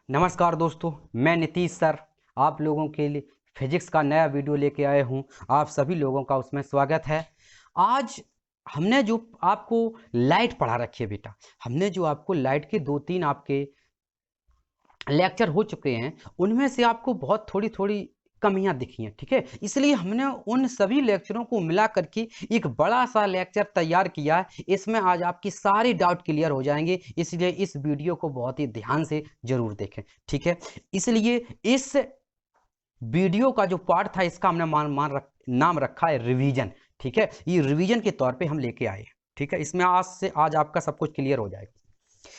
नमस्कार दोस्तों, मैं नीतीश सर आप लोगों के लिए फिजिक्स का नया वीडियो लेके आए हूँ। आप सभी लोगों का उसमें स्वागत है। आज हमने जो आपको लाइट पढ़ा रखी है बेटा, हमने जो आपको लाइट के 2-3 आपके लेक्चर हो चुके हैं, उनमें से आपको बहुत थोड़ी-थोड़ी कमियां दिखी हैं, ठीक है? इसलिए हमने उन सभी लेक्चरों को मिला करके एक बड़ा-सा लेक्चर तैयार किया है। इसमें आज आपकी सारी डाउट क्लियर हो जाएंगे, इसलिए इस वीडियो को बहुत ही ध्यान से ज़रूर देखें, ठीक है? इसलिए इस वीडियो का जो पार्ट था, इसका हमने नाम रखा है रिवीजन, ठीक है? ये रिवीजन के तौर पे हम लेके आए हैं, ठीक है? इसमें आज आपका सब कुछ क्लियर हो जाएगा।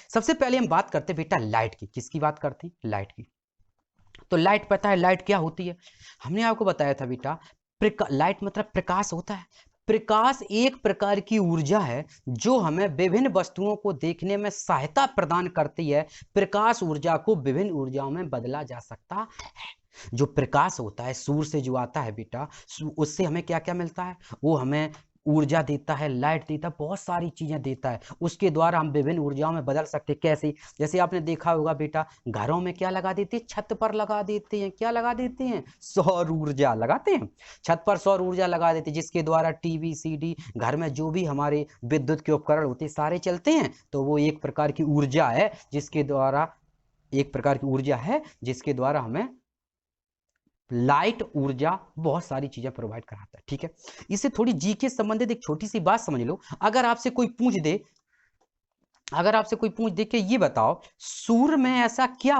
सबसे पहले हम बात करते हैं बेटा लाइट की। किसकी बात करते हैं? लाइट की। तो लाइट पता है लाइट क्या होती है? हमने आपको बताया था बेटा, लाइट मतलब प्रकाश होता है। प्रकाश एक प्रकार की ऊर्जा है जो हमें विभिन्न वस्तुओं को देखने में सहायता प्रदान करती है। प्रकाश ऊर्जा को विभिन्न ऊर्जाओं में बदला जा सकता है। जो प्रकाश होता है सूर्य से जो आता है बेटा, उससे हमें क्या क्या मिलता है? वो हमें ऊर्जा देता है, लाइट देता है, बहुत सारी चीजें देता है। उसके द्वारा हम विभिन्न ऊर्जाओं में बदल सकते हैं। कैसे? जैसे आपने देखा होगा बेटा, घरों में क्या लगा देते हैं? छत पर लगा देते हैं। क्या लगा देते हैं? सौर ऊर्जा लगाते हैं। छत पर सौर ऊर्जा लगा देते हैं, जिसके द्वारा टीवी, सीडी, घर में जो भी हमारे विद्युत के उपकरण होते हैं सारे चलते हैं। तो वो एक प्रकार की ऊर्जा है जिसके द्वारा हमें लाइट ऊर्जा बहुत सारी चीजें प्रोवाइड कराता है, ठीक है? इससे थोड़ी जी के संबंधित एक छोटी सी बात समझ लो। अगर आपसे कोई पूछ दे कि ये बताओ, सूर्य में ऐसा क्या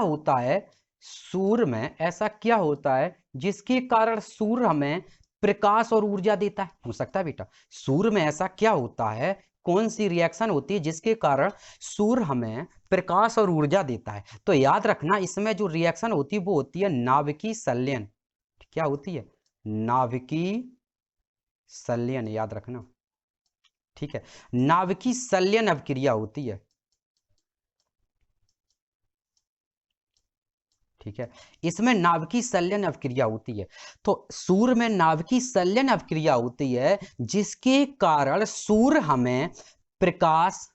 होता है जिसके कारण सूर्य हमें प्रकाश और ऊर्जा देता है? हो सकता है बेटा, सूर्य में ऐसा क्या होता है, कौन सी रिएक्शन होती है जिसके कारण सूर्य हमें प्रकाश और ऊर्जा देता है? तो याद रखना, इसमें जो रिएक्शन होती है वो होती है नाभिकीय संलयन। क्या होती है? नाभिकीय संलयन, याद रखना, ठीक है? नाभिकीय संलयन अभिक्रिया होती है, ठीक है? इसमें नाभिकीय संलयन अभिक्रिया होती है। तो सूर्य में नाभिकीय संलयन अभिक्रिया होती है जिसके कारण सूर्य हमें प्रकाश,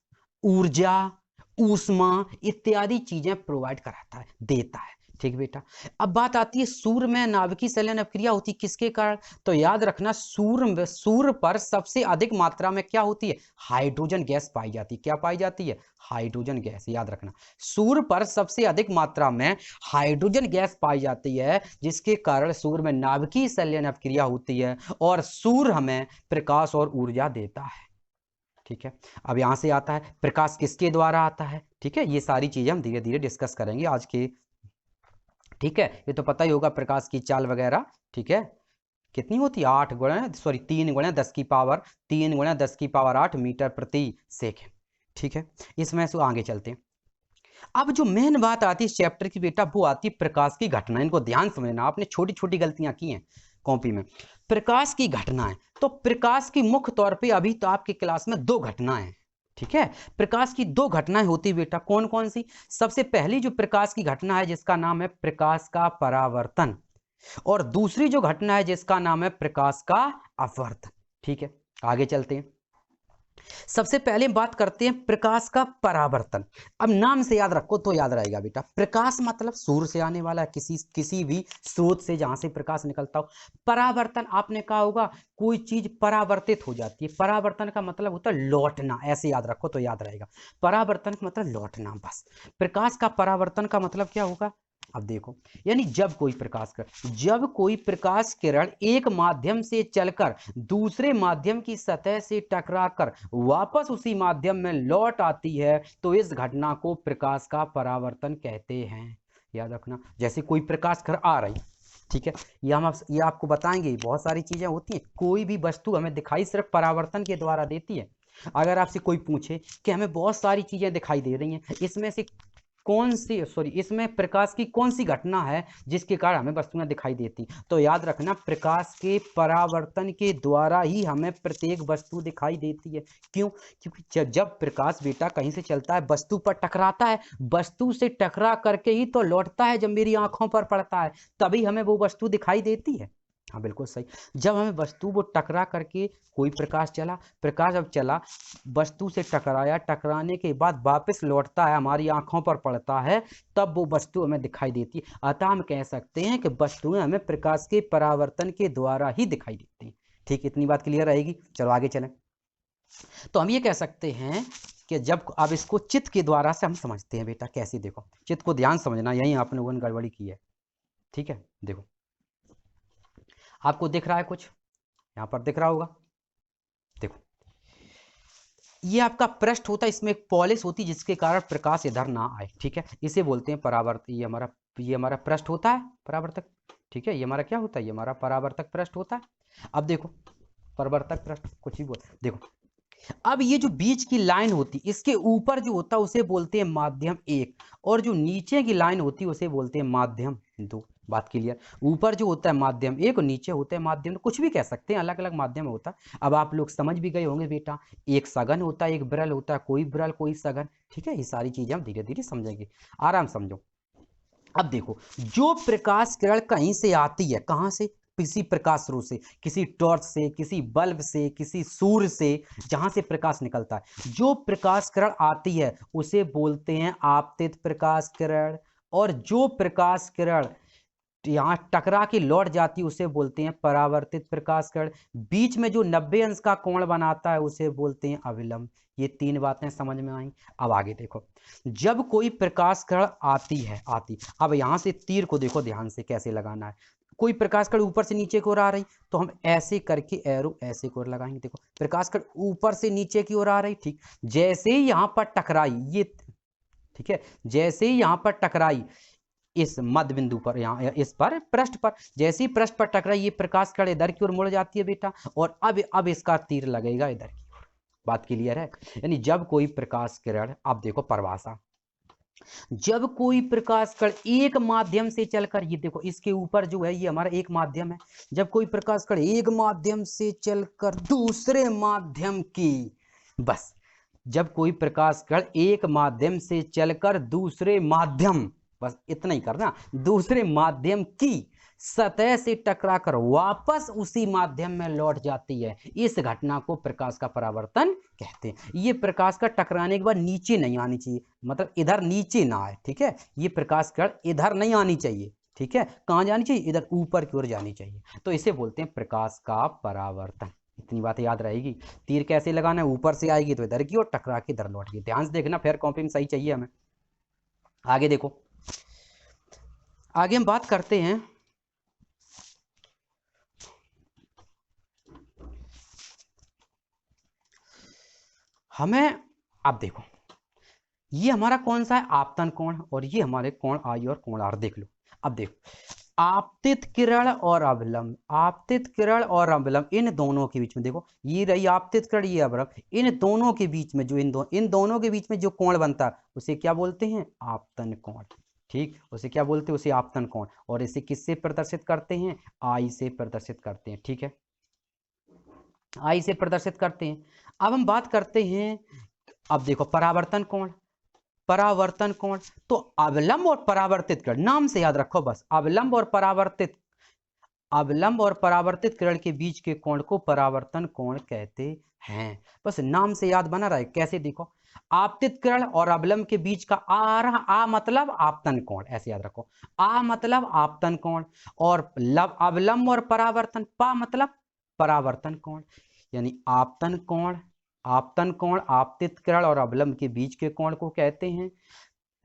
ऊर्जा, ऊष्मा इत्यादि चीजें प्रोवाइड कराता है, देता है, ठीक बेटा? अब बात आती है सूर्य में नाभिकीय संलयन अभिक्रिया होती है किसके कारण? तो याद रखना, सूर्य पर सबसे अधिक मात्रा में क्या होती है? हाइड्रोजन गैस पाई जाती है। क्या पाई जाती है? हाइड्रोजन गैस, याद रखना। सूर्य पर सबसे अधिक मात्रा में हाइड्रोजन गैस पाई जाती है, जिसके कारण सूर्य में नाभिकीय संलयन अभिक्रिया होती है और सूर्य हमें प्रकाश और ऊर्जा देता है, ठीक है? अब यहां से आता है प्रकाश किसके द्वारा आता है, ठीक है? ये सारी चीजें हम धीरे धीरे डिस्कस करेंगे आज के, ठीक है? ये तो पता ही होगा प्रकाश की चाल वगैरह, ठीक है? कितनी होती है? 3 × 10⁻8 मीटर प्रति सेकेंड, ठीक है? इसमें से आगे चलते हैं। अब जो मेन बात आती है इस चैप्टर की बेटा, वो आती है प्रकाश की घटना। इनको ध्यान समझना, आपने छोटी छोटी गलतियां की हैं कॉपी में। प्रकाश की घटनाएं, तो प्रकाश की मुख्य तौर पे अभी तो आपकी क्लास में 2 घटनाएं हैं, ठीक है? प्रकाश की 2 घटनाएं होती है बेटा, कौन कौन सी? सबसे पहली जो प्रकाश की घटना है जिसका नाम है प्रकाश का परावर्तन, और दूसरी जो घटना है जिसका नाम है प्रकाश का अपवर्तन, ठीक है? आगे चलते हैं। सबसे पहले बात करते हैं प्रकाश का परावर्तन। अब नाम से याद रखो तो याद रहेगा बेटा, प्रकाश मतलब सूर्य से आने वाला किसी भी स्रोत से जहां से प्रकाश निकलता हो। परावर्तन आपने कहा होगा, कोई चीज परावर्तित हो जाती है। परावर्तन का मतलब होता है लौटना, ऐसे याद रखो तो याद रहेगा। परावर्तन का मतलब लौटना, बस। प्रकाश का परावर्तन का मतलब क्या होगा? अब देखो, यानी जब कोई प्रकाश किरण एक माध्यम से चलकर दूसरे माध्यम की सतह से टकराकर वापस उसी माध्यम में लौट आती है, तो इस घटना को प्रकाश का परावर्तन कहते हैं। याद रखना, जैसे कोई प्रकाश किरण आ रही, ठीक है? ये आपको बताएंगे, बहुत सारी चीजें होती हैं। कोई भी वस्तु हमें दिखाई सिर्फ परावर्तन के द्वारा देती है। अगर आपसे कोई पूछे कि हमें बहुत सारी चीजें दिखाई दे रही हैं, इसमें प्रकाश की कौन सी घटना है जिसके कारण हमें वस्तुएं दिखाई देती, तो याद रखना, प्रकाश के परावर्तन के द्वारा ही हमें प्रत्येक वस्तु दिखाई देती है। क्यों? क्योंकि जब प्रकाश बेटा कहीं से चलता है, वस्तु पर टकराता है, वस्तु से टकरा करके ही तो लौटता है, जब मेरी आंखों पर पड़ता है तभी हमें वो वस्तु दिखाई देती है। हाँ बिल्कुल सही। जब हमें वस्तु वो टकरा करके कोई प्रकाश चला, प्रकाश अब चला, वस्तु से टकराया, टकराने के बाद वापस लौटता है, हमारी आंखों पर पड़ता है, तब वो वस्तु हमें दिखाई देती है। अतः हम कह सकते हैं कि वस्तुएं हमें प्रकाश के परावर्तन के द्वारा ही दिखाई देती हैं। ठीक, इतनी बात क्लियर रहेगी। चलो आगे चलें। तो हम ये कह सकते हैं कि जब, अब इसको चित्त के द्वारा से हम समझते हैं बेटा। कैसे? देखो, चित्त को ध्यान समझना, यहीं आप लोगों ने गड़बड़ी की है। ठीक है, देखो आपको दिख रहा है कुछ, यहां पर दिख रहा होगा। देखो, ये आपका पृष्ठ होता है, इसमें एक पॉलिश होती है जिसके कारण प्रकाश इधर ना आए। ठीक है, इसे बोलते हैं परावर्त। ये हमारा पृष्ठ होता है, परावर्तक। ठीक है, ये हमारा क्या होता है? ये हमारा परावर्तक पृष्ठ होता है। अब देखो, परावर्तक पृष्ठ कुछ भी बोल, देखो अब ये जो बीच की लाइन होती है, इसके ऊपर जो होता है उसे बोलते हैं माध्यम 1, और जो नीचे की लाइन होती है उसे बोलते हैं माध्यम 2। बात क्लियर? ऊपर जो होता है माध्यम 1 और नीचे होते हैं माध्यम 2, कुछ भी कह सकते हैं, अलग अलग माध्यम होता है। अब आप लोग समझ भी गए होंगे बेटा, एक सघन होता है, एक विरल होता है, कोई विरल कोई सघन। ठीक है, ये सारी चीजें हम धीरे धीरे समझेंगे, आराम समझो। अब देखो, जो प्रकाश किरण कहीं से आती है, कहां से? किसी प्रकाश स्रोत से, किसी टॉर्च से, किसी बल्ब से, किसी सूर्य से, जहां से प्रकाश निकलता है, जो प्रकाश किरण आती है उसे बोलते हैं आपतित प्रकाश किरण। और जो प्रकाश किरण यहाँ टकरा के लौट जाती है उसे बोलते हैं परावर्तित प्रकाश किरण। बीच में जो 90 अंश का कोण बनाता है उसे बोलते हैं अविलंब। ये 3 बातें समझ में आई। अब आगे देखो, जब कोई प्रकाश किरण आती, अब यहां से तीर को देखो ध्यान से कैसे लगाना है। कोई प्रकाश किरण ऊपर से नीचे की ओर आ रही, तो हम ऐसे करके एरो ऐसे की ओर लगाएंगे। देखो, प्रकाश किरण ऊपर से नीचे की ओर आ रही, ठीक, जैसे ही यहां पर टकराई ये, ठीक है, जैसे ही यहां पर टकराई इस मध्य बिंदु पर, यहाँ इस पर पृष्ठ पर, जैसे ही पृष्ठ पर टकराई, ये प्रकाश किरण इधर की ओर मुड़ जाती है बेटा, और अब इसका तीर लगेगा इधर की ओर। बात क्लियर है? यानी जब कोई प्रकाश किरण, अब देखो परिभाषा, जब कोई प्रकाश किरण एक माध्यम से चलकर, ये देखो इसके ऊपर जो है ये हमारा एक माध्यम है, जब कोई प्रकाश किरण एक माध्यम से चलकर दूसरे माध्यम की, बस जब कोई प्रकाश किरण एक माध्यम से चलकर दूसरे माध्यम, बस इतना ही करना, दूसरे माध्यम की सतह से टकराकर वापस उसी माध्यम में लौट जाती है, इस घटना को प्रकाश का परावर्तन कहते हैं। ये प्रकाश का टकराने के बाद नीचे नहीं आनी चाहिए, मतलब इधर नीचे ना आए। ठीक है, ये प्रकाश किरण इधर नहीं आनी चाहिए। ठीक है, कहां जानी चाहिए? इधर ऊपर की ओर जानी चाहिए। तो इसे बोलते हैं प्रकाश का परावर्तन। इतनी बात याद रहेगी। तीर कैसे लगाना है? ऊपर से आएगी तो इधर की ओर, टकरा के इधर लौट गई। ध्यान से देखना, फिर कॉपी में सही चाहिए हमें। आगे देखो, आगे हम बात करते हैं, हमें, अब देखो ये हमारा कौन सा है? आपतन कोण, और ये हमारे कोण आई और कोण आर। देख लो, अब देखो, आपतित किरण और अवलंब, आपतित किरण और अवलंब, इन दोनों के बीच में देखो, ये रही आपतित किरण, ये अवलंब, इन दोनों के बीच में जो इन दोनों के बीच में जो कोण बनता है उसे क्या बोलते हैं? आपतन कोण। ठीक, उसे क्या बोलते हैं? उसे आपतन कोण। और इसे किससे प्रदर्शित करते हैं? आई से प्रदर्शित करते हैं। ठीक है, आई से प्रदर्शित करते हैं। अब हम बात करते हैं, अब देखो परावर्तन कोण, परावर्तन कोण, तो अवलंब और परावर्तित किरण, नाम से याद रखो बस, अवलंब और परावर्तित किरण के बीच के कोण को परावर्तन कोण कहते हैं। बस नाम से याद बना रहे। कैसे? देखो, आपतित किरण और अवलंब के बीच का आ रहा, आ मतलब आपतन कोण, ऐसे याद रखो, आ मतलब आपतन कोण, और अवलंब और परावर्तन, पा मतलब परावर्तन कोण। यानी आपतन कोण, आपतित किरण और अवलंब के बीच के कोण को कहते हैं,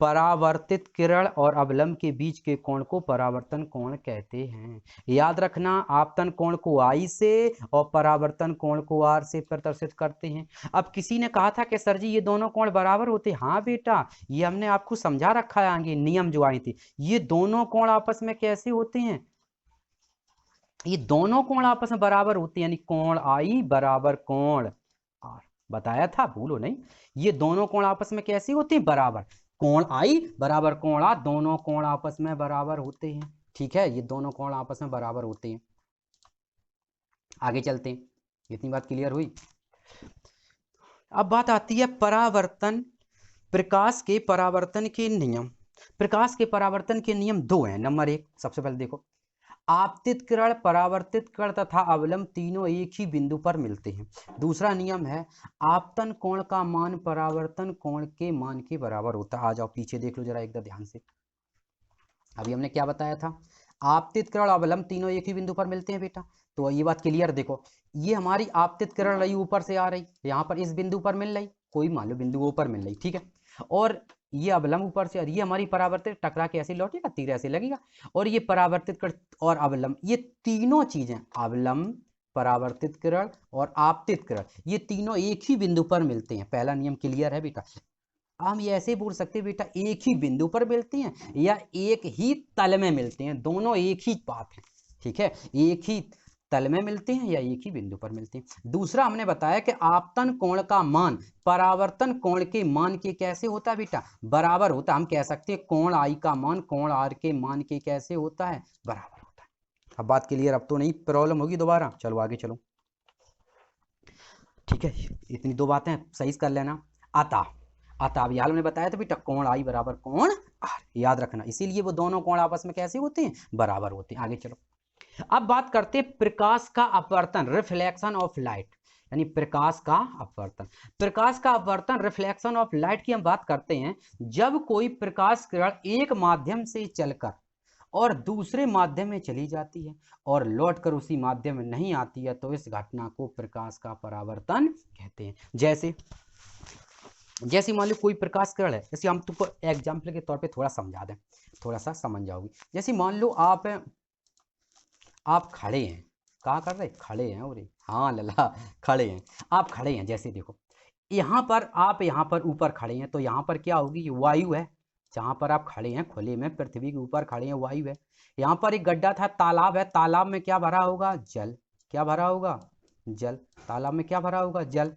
परावर्तित किरण और अवलंब के बीच के कोण को परावर्तन कोण कहते हैं। याद रखना, आपतन कोण को आई से और परावर्तन कोण को आर से प्रदर्शित करते हैं। अब किसी ने कहा था कि सर जी ये दोनों कोण बराबर होते हैं। हाँ बेटा, ये हमने आपको समझा रखा है, आगे नियम जो आए थे। ये दोनों कोण आपस में कैसे होते हैं? ये दोनों कोण आपस में बराबर होते हैं, यानी कोण आई बराबर कोण आर, बताया था, भूलो नहीं। ये दोनों कोण आपस में कैसे होते हैं? बराबर। कोण आई बराबर कोण आर, दोनों कोण आपस में बराबर होते हैं। ठीक है, ये दोनों कोण आपस में बराबर होते हैं। आगे चलते हैं, इतनी बात क्लियर हुई। अब बात आती है परावर्तन, प्रकाश के परावर्तन के नियम। प्रकाश के परावर्तन के नियम 2 हैं। नंबर 1, सबसे पहले देखो, आपतित किरण, परावर्तित किरण तथा अवलंब तीनों एक ही बिंदु पर मिलते हैं। दूसरा नियम है आपतन कोण का मान परावर्तन कोण के मान के बराबर होता है। आ जाओ पीछे देख लो जरा एकदम ध्यान से। अभी हमने क्या बताया था, आपतित किरण अवलंब तीनों एक ही बिंदु पर मिलते हैं बेटा। तो ये बात क्लियर देखो, ये हमारी आपतित किरण रही ऊपर से आ रही, यहाँ पर इस बिंदु पर मिल रही, कोई मान लो बिंदु ऊपर मिल रही, ठीक है। और ये अवलंब ऊपर से, और ये हमारी परावर्तित टकरा के ऐसे लौटेगा, तीर ऐसे लगेगा। और ये परावर्तित किरण और अवलंब, ये तीनों चीजें, अवलंब, परावर्तित किरण और आपतित किरण, ये तीनों एक ही बिंदु पर मिलते हैं। पहला नियम क्लियर है बेटा। हम ये ऐसे बोल सकते हैं बेटा, एक ही बिंदु पर मिलते हैं या एक ही तल में मिलते हैं, दोनों एक ही बात है, ठीक है। एक ही तल में मिलते हैं या एक ही बिंदु पर मिलते हैं। दूसरा हमने बताया कि आपतन कोण का मान परावर्तन कोण के मान के कैसे होता है बेटा, बराबर होता है। हम कह सकते हैं कोण आई का मान कोण आर के मान के कैसे होता है, बराबर होता है। अब बात क्लियर, अब तो नहीं प्रॉब्लम होगी दोबारा। चलो आगे चलो, ठीक है। इतनी दो बातें सही कर लेना। अतः अब हाल में बताया था बेटा, कोण आई बराबर कोण आर, याद रखना। इसीलिए वो दोनों कोण आपस में कैसे होते हैं, बराबर होते हैं। आगे चलो, अब बात करते हैं प्रकाश का अपवर्तन, रिफ्लेक्शन ऑफ लाइट, यानी प्रकाश का अपवर्तन। प्रकाश का अपवर्तन, रिफ्लेक्शन ऑफ लाइट की हम बात करते हैं जब कोई प्रकाश किरण एक माध्यम से चलकर और दूसरे माध्यम में चली जाती है और लौटकर उसी माध्यम में नहीं आती है, तो इस घटना को प्रकाश का परावर्तन कहते हैं। जैसे मान लो कोई प्रकाश किरण है, जैसे हम तुमको एग्जाम्पल के तौर पे थोड़ा समझा दें, थोड़ा सा समझ जाओगी। जैसे मान लो आप खड़े हैं, कहाँ कर रहे, खड़े हैं, और हाँ लला खड़े हैं, आप खड़े हैं। जैसे देखो यहाँ पर, आप यहाँ पर ऊपर खड़े हैं, तो यहाँ पर क्या होगी, वायु है। जहाँ पर आप खड़े हैं खुले में, पृथ्वी के ऊपर खड़े हैं, वायु है। यहाँ पर एक गड्ढा था, तालाब है, तालाब में क्या भरा होगा, जल। क्या भरा होगा, जल। तालाब में क्या भरा होगा, जल।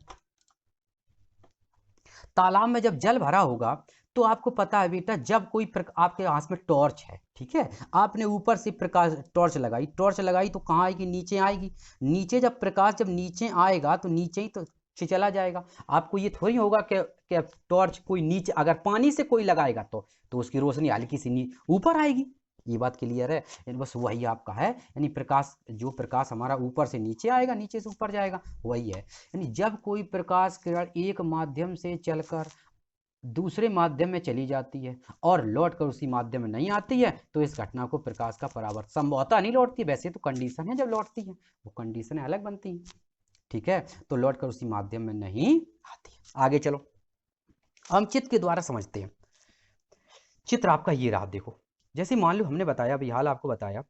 तालाब में जब जल भरा होगा तो आपको पता है बेटा, जब कोई आपके हाथ में टॉर्च है, ठीक है, आपने ऊपर से प्रकाश टॉर्च लगाई तो कहाँ आएगी, नीचे आएगी। नीचे जब प्रकाश जब नीचे आएगा तो नीचे ही तो चला जाएगा। आपको ये थोड़ी होगा कि टॉर्च कोई नीचे, अगर पानी से कोई लगाएगा तो उसकी रोशनी हल्की सी ऊपर आएगी। ये बात क्लियर है, यानी बस वही आपका है, यानी प्रकाश, जो प्रकाश हमारा ऊपर से नीचे आएगा, नीचे से ऊपर जाएगा, वही है। यानी जब कोई प्रकाश किरण एक माध्यम से चलकर दूसरे माध्यम में चली जाती है और लौटकर उसी माध्यम में नहीं आती है, तो इस घटना को प्रकाश का परावर्तन, संभवतः नहीं लौटती, वैसे तो कंडीशन है जब लौटती है, वो कंडीशन अलग बनती है, ठीक है। तो लौटकर उसी माध्यम में नहीं आती है। आगे चलो, हम चित्र के द्वारा समझते हैं। चित्र आपका ये रहा, देखो। जैसे मान लो हमने बताया, अभी हाल आपको बताया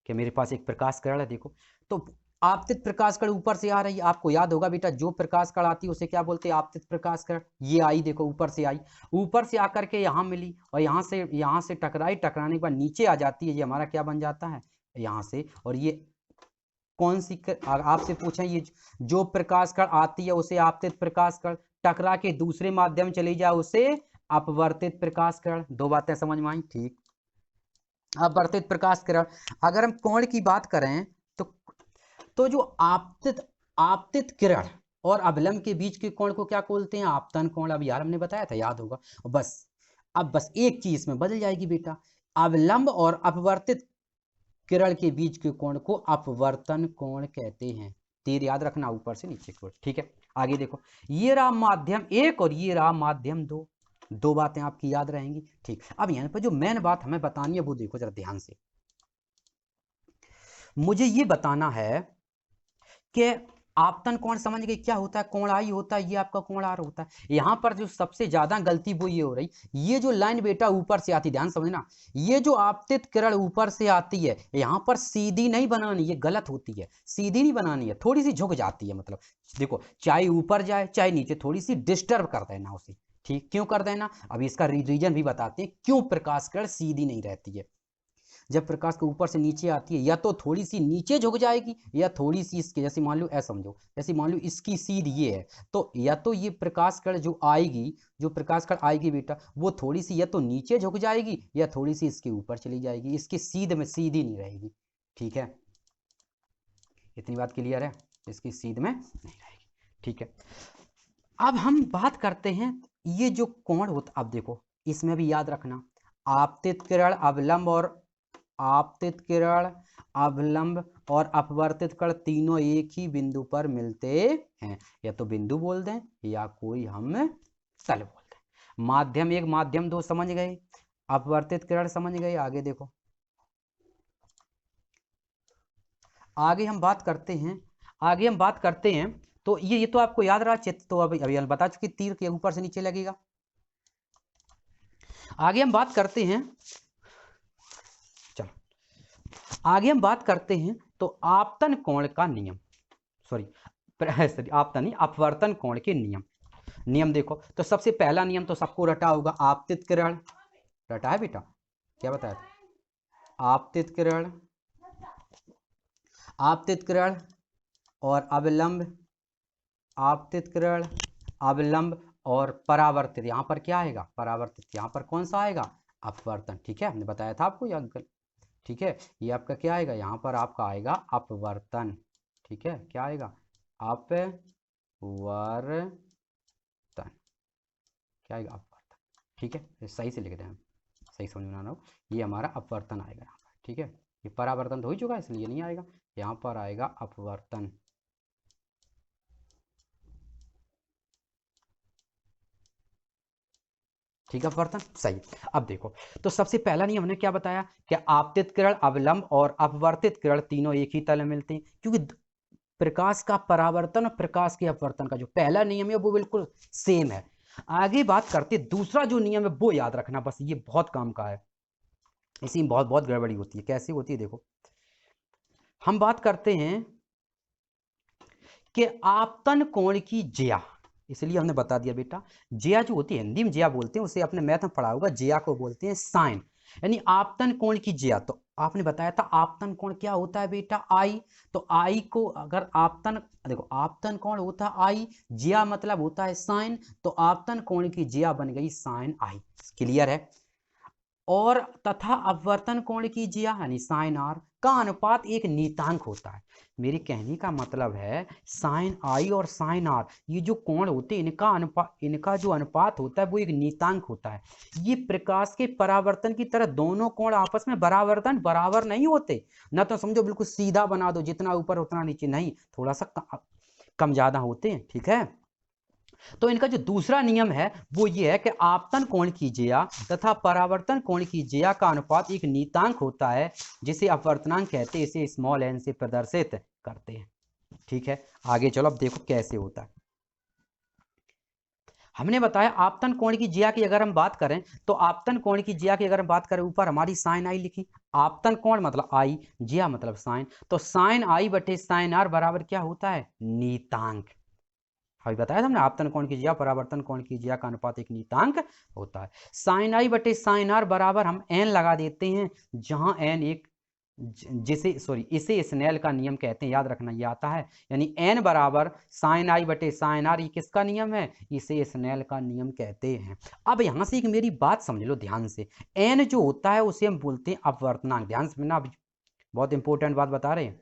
कि मेरे पास एक प्रकाश किरण है, देखो। तो आपतित प्रकाश कण ऊपर से आ रही है, आपको याद होगा बेटा, जो प्रकाश कण आती है उसे क्या बोलते हैं, आपतित प्रकाश कण। ये आई, देखो ऊपर से आई, ऊपर से आकर के यहाँ मिली और यहाँ से टकराई, टकराने के बाद नीचे आ जाती है, ये हमारा क्या बन जाता है, यहाँ से। और ये कौन सी आपसे पूछा, ये जो प्रकाश कण आती है उसे आपतित प्रकाश कण, टकरा के दूसरे माध्यम चली जाए उसे अपवर्तित प्रकाश कण। दो बातें समझ में आई, ठीक। अपवर्तित प्रकाश किरण, अगर हम कोण की बात करें तो जो आपतित किरण और अवलंब के बीच के कोण को क्या बोलते हैं, आपतन कोण। अब यार हमने बताया था, याद होगा। बस अब बस एक चीज में बदल जाएगी बेटा, अवलंब और अपवर्तित किरण के बीच के कोण को अपवर्तन कोण कहते हैं। तीर याद रखना, ऊपर से नीचे की ओर, ठीक है। आगे देखो, ये रहा माध्यम एक और ये रहा माध्यम दो, दो बातें आपकी याद रहेंगी, ठीक। अब यहाँ पर जो मेन बात हमें बतानी है वो देखो जरा ध्यान से, मुझे ये बताना है कि आपतन कोण समझ गए क्या होता है, कोण आई होता है, ये आपका कोण आर होता है। यहां पर जो सबसे ज्यादा गलती वो ये हो रही, ये जो लाइन बेटा ऊपर से आती, ध्यान समझना, ये जो आपतित किरण ऊपर से आती है, यहां पर सीधी नहीं बनानी, ये गलत होती है, सीधी नहीं बनानी है, थोड़ी सी झुक जाती है। मतलब देखो, चाहे ऊपर जाए चाहे नीचे, थोड़ी सी डिस्टर्ब कर देना उसे, ठीक। क्यों कर देना, अभी इसका रीजन भी बताते हैं, क्यों प्रकाश किरण सीधी नहीं रहती है। जब प्रकाश के ऊपर से नीचे आती है, या तो थोड़ी सी नीचे झुक जाएगी या थोड़ी सी इसके, जैसे मान लो ऐसा समझो, जैसे मान लो इसकी सीध ये है, तो या तो ये प्रकाश कण जो आएगी, जो प्रकाश कण आएगी बेटा, वो थोड़ी सी या तो नीचे झुक जाएगी या थोड़ी सी इसके ऊपर चली जाएगी, इसकी सीध में सीधी नहीं रहेगी, ठीक है। इतनी बात क्लियर है, इसकी सीध में नहीं रहेगी, ठीक है। अब हम बात करते हैं, ये जो कोण होता, अब देखो इसमें भी याद रखना, आपतित किरण, अवलंब और आपतित किरण, अवलंब और अपवर्तित किरण तीनों एक ही बिंदु पर मिलते हैं। या तो बिंदु बोल दें या कोई हम तल बोल दें। माध्यम एक, माध्यम दो समझ गए, अपवर्तित किरण समझ गए। आगे देखो, आगे हम बात करते हैं। तो ये तो आपको याद रहा चित्र, तो अभी बता चुके, तीर के ऊपर से नीचे लगेगा। आगे हम बात करते हैं, चलो आगे हम बात करते हैं। तो आपतन कोण का नियम, सॉरी आपतन नहीं, अपवर्तन कोण के नियम देखो। तो सबसे पहला नियम तो सबको रटा होगा, आपतित किरण। रटा है बेटा? क्या बताया था? आपतित किरण, आपतित किरण और अवलंब, आपतित किरण, अवलंब और परावर्तित। यहां पर क्या आएगा? परावर्तित। यहां पर कौन सा आएगा? अपवर्तन। ठीक है, हमने बताया था आपको ये अंकल। ठीक है, ये आपका क्या आएगा? यहाँ पर आपका आएगा अपवर्तन। ठीक है, क्या आएगा? अपवर्तन। क्या आएगा? अपवर्तन। ठीक है, सही से लिख दें हम, सही समझ में आना हो। ये हमारा अपवर्तन आएगा यहाँ पर। ठीक है, ये परावर्तन तो हो ही चुका है इसलिए नहीं आएगा, यहाँ पर आएगा अपवर्तन। ठीक है, अपवर्तन सही। अब देखो, तो सबसे पहला नियम हमने क्या बताया कि आपतित किरण, अवलंब और अपवर्तित किरण तीनों एक ही तल में मिलते हैं, क्योंकि प्रकाश का परावर्तन और प्रकाश के अपवर्तन का जो पहला नियम है वो बिल्कुल सेम है। आगे बात करते, दूसरा जो नियम है वो याद रखना, बस ये बहुत काम का है, इसी में बहुत बहुत गड़बड़ी होती है। कैसी होती है देखो, हम बात करते हैं कि आपतन कोण की ज्या, इसलिए हमने बता दिया बेटा, ज्या जो होती है, हिंदी में ज्या बोलते हैं, उसे आपने मैथ में पढ़ा होगा, ज्या को बोलते हैं साइन, यानी आपतन कोण की ज्या। तो आपने बताया था आपतन कोण क्या होता है बेटा? आई। तो आई को अगर आपतन, देखो आपतन कोण होता है आई, ज्या मतलब होता है साइन, तो आपतन कोण की ज्या बन गई साइन आई। क्लियर है? और तथा अपवर्तन कोण की ज्या यानी साइन आर का अनुपात एक नीतांक होता है। मेरे कहने का मतलब है साइन आई और साइन आर, ये जो कोण होते हैं इनका जो अनुपात होता है वो एक नीतांक होता है। ये प्रकाश के परावर्तन की तरह दोनों कोण आपस में बराबर नहीं होते। ना तो समझो बिल्कुल सीधा बना दो, जितना ऊपर उतना नीचे, नहीं, थोड़ा सा कम ज्यादा होते हैं। ठीक है, तो इनका जो दूसरा नियम है वो ये है कि आपतन कोण की ज्या तथा परावर्तन कोण की ज्या का अनुपात एक नीतांक होता है, जिसे अपवर्तनांक कहते हैं, इसे स्मॉल एन से प्रदर्शित करते हैं। ठीक है, आगे चलो, अब देखो कैसे होता है। हमने बताया आपतन कोण की ज्या की अगर हम बात करें, तो आपतन कोण की ज्या की अगर हम बात करें, ऊपर हमारी साइन आई लिखी, आपतन कोण मतलब आई, ज्या मतलब साइन, तो साइन आई बटे साइन आर बराबर क्या होता है? नीतांक। अभी बताया था हमने, आपतन कोण की ज्या परावर्तन कोण की ज्या का अनुपात एक नीतांक होता है। साइन आई बटे साइन आर बराबर हम एन लगा देते हैं, जहां एन एक इसे स्नेल का नियम कहते हैं, याद रखना ये आता है, यानी एन बराबर साइन आई बटे साइन आर, ये किसका नियम है? इसे स्नेल का नियम कहते हैं। अब यहां से एक मेरी बात समझ लो ध्यान से, एन जो होता है उसे हम बोलते हैं अपवर्तनांक। ध्यान से समझना, बहुत इंपॉर्टेंट बात बता रहे हैं।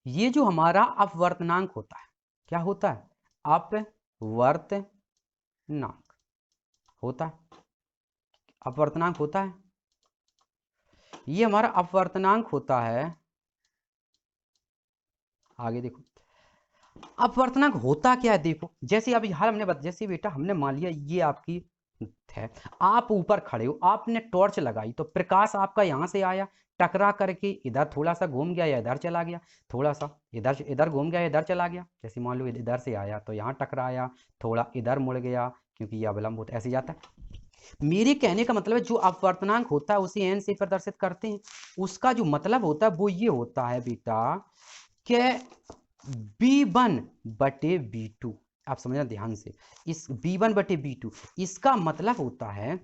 ये जो हमारा अपवर्तनांक होता है, क्या होता है? अपवर्तनांक होता है, अपवर्तनांक होता है, ये हमारा अपवर्तनांक होता है। आगे देखो, अपवर्तनांक होता क्या है देखो, जैसे अभी हाल हमने जैसे बेटा हमने मान लिया ये आपकी है, आप ऊपर खड़े हो, आपने टॉर्च लगाई, तो प्रकाश आपका यहां से आया, टकरा करके इधर थोड़ा सा घूम गया या इधर चला गया, थोड़ा सा इधर इधर घूम गया, इधर चला गया। जैसे मान लो इधर से आया तो यहाँ टकराया, थोड़ा इधर मुड़ गया, क्योंकि ये अवलंब होता है, ऐसे जाता है। मेरे कहने का मतलब है जो अपवर्तनांक होता है उसे एन से प्रदर्शित करते हैं, उसका जो मतलब होता है वो ये होता है बेटा कि B1 बटे B2। आप समझना ध्यान से, इस B1 बटे B2 इसका मतलब होता है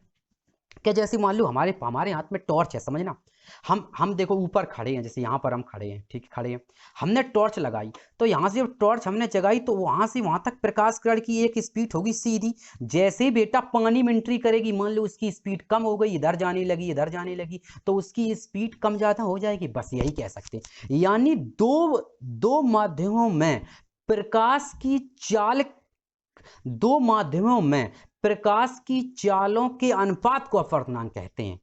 कि जैसे मान लो हमारे हाथ में टॉर्च है, समझना, हम देखो ऊपर खड़े हैं, जैसे यहाँ पर हम खड़े हैं, ठीक खड़े हैं, हमने टॉर्च लगाई, तो यहाँ से टॉर्च हमने जगाई तो वहां से वहां तक प्रकाश किरण की एक स्पीड होगी सीधी। जैसे बेटा पानी में एंट्री करेगी, मान लो उसकी स्पीड कम हो गई, इधर जाने लगी, तो उसकी स्पीड कम ज्यादा हो जाएगी, बस यही कह सकते हैं। यानी दो माध्यमों में प्रकाश की चाल, दो माध्यमों में प्रकाश की चालों के अनुपात को अपवर्तनांक कहते हैं।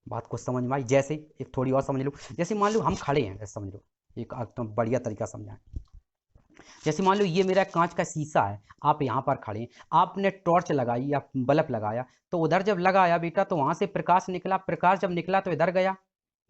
बात को समझ में आई? जैसे एक थोड़ी और समझ लो, जैसे मान लो हम खड़े हैं, ऐसे समझ लो, एक एकदम बढ़िया तरीका समझाएं। जैसे मान लो ये मेरा कांच का शीशा है, आप यहाँ पर खड़े हैं, आपने टॉर्च लगाई या बल्ब लगाया, तो उधर जब लगाया बेटा तो वहां से प्रकाश निकला, प्रकाश जब निकला तो इधर गया,